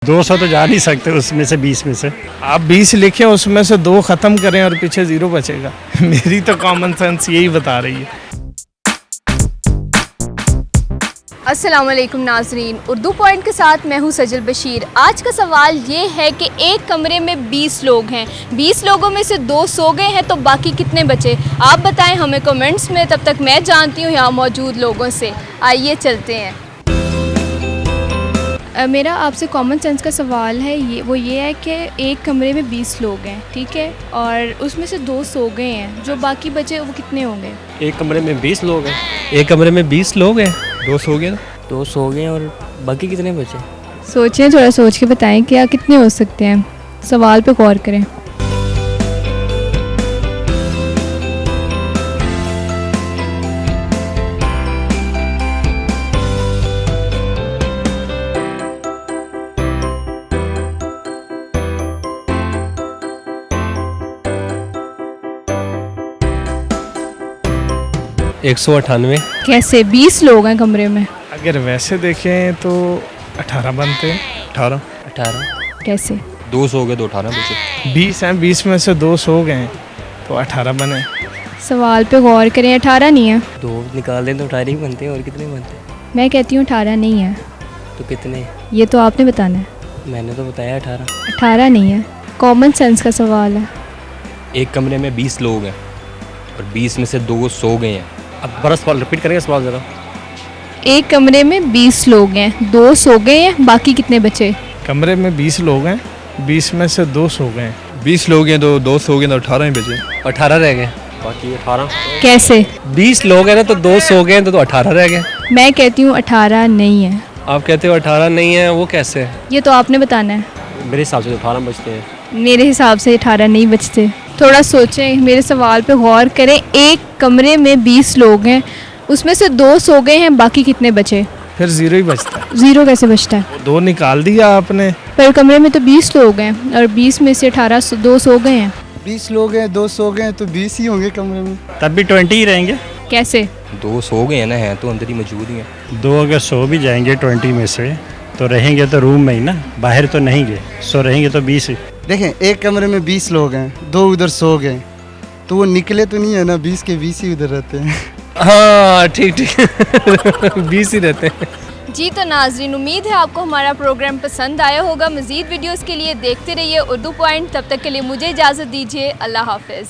200 तो जा नहीं सकते उसमें से 20 में से। आप 20 लिखें, उसमें से 2 ख़त्म करें और पीछे 0 बचेगा। मेरी तो कॉमन सेंस यही बता रही है। अस्सलाम वालेकुम नाज़रीन, उर्दू पॉइंट के साथ मैं हूँ सजल बशीर। आज का सवाल ये है कि एक कमरे में 20 लोग हैं, 20 लोगों में से 2 सो गए हैं तो बाकी कितने बचे? आप बताएं हमें कमेंट्स में। तब तक मैं जानती हूँ यहाँ मौजूद लोगों से। आइए चलते हैं। मेरा आपसे कॉमन सेंस का सवाल है, ये है कि एक कमरे में 20 लोग हैं, ठीक है, और उसमें से 2 सो गए हैं, जो बाकी बचे वो कितने होंगे? एक कमरे में 20 लोग हैं, एक कमरे में 20 लोग हैं, 2 सो गए, 2 सो गए और बाकी कितने बचे? सोचें, थोड़ा सोच के बताएं क्या कितने हो सकते हैं। सवाल पे गौर करें। एक 198। कैसे 20 लोग हैं कमरे में? अगर वैसे देखें तो 18 बनते हैं। 18। कैसे? 2 सो गए तो 18 बचे। 20 हैं, 20 में से 2 सो गए हैं तो 18 बने। सवाल पे गौर करें। 18 नहीं है। 2 निकाल दें तो 18 ही बनते हैं, और कितने बनते हैं? मैं कहती हूँ 18 नहीं है। तो कितने? ये तो आपने बताना है। मैंने तो बताया 18। 18 नहीं है, कॉमन सेंस का सवाल है। एक कमरे में 20 लोग हैं और 20 में से 2 सो गए हैं। अब बड़ा सवाल रिपीट करेंगे सवाल ज़रा। एक कमरे में 20 लोग हैं, 2 सो गए हैं, बाकी कितने बचे? कमरे में 20 लोग हैं, 20 में से 2 सो गए हैं। 20 लोग हैं तो 2 सो गए तो 18 ही बचे। 18 रह गए। बाकी 18। कैसे? 20 लोग हैं ना तो 2 सो गए तो 18 रह गए। मैं कहती हूँ 18 नहीं है। आप कहते हो 18 नहीं है, वो कैसे? ये तो आपने बताना है। मेरे हिसाब से तो 18 बचते हैं। मेरे हिसाब से 18 नहीं बचते। थोड़ा सोचें, मेरे सवाल पे गौर करें। एक कमरे में 20 लोग हैं, उसमें से 2 सो गए हैं, बाकी कितने बचे? फिर 0 ही बचता है। 0 कैसे बचता है? 2 निकाल दिया आपने। पर कमरे में तो 20 लोग हैं और 20 में से 2 सो गए हैं। 20 लोग हैं, 2 सो गए तो 20 ही होंगे कमरे में। तब भी 20 ही रहेंगे। कैसे? 2 सो गए हैं ना, हैं तो अंदर ही मौजूद ही हैं। 2 अगर सो भी जाएंगे 20 में से तो रहेंगे तो रूम में ही ना, बाहर तो नहीं गए। सो रहेंगे तो 20 ही। देखें, एक कमरे में 20 लोग हैं, 2 उधर सो गए तो वो निकले तो नहीं है ना, 20 के 20 ही उधर रहते हैं। हाँ ठीक 20 ही रहते हैं। जी तो नाजरीन, उम्मीद है आपको हमारा प्रोग्राम पसंद आया होगा। मज़ीद वीडियोस के लिए देखते रहिए उर्दू पॉइंट। तब तक के लिए मुझे इजाज़त दीजिए। अल्लाह हाफ़िज़।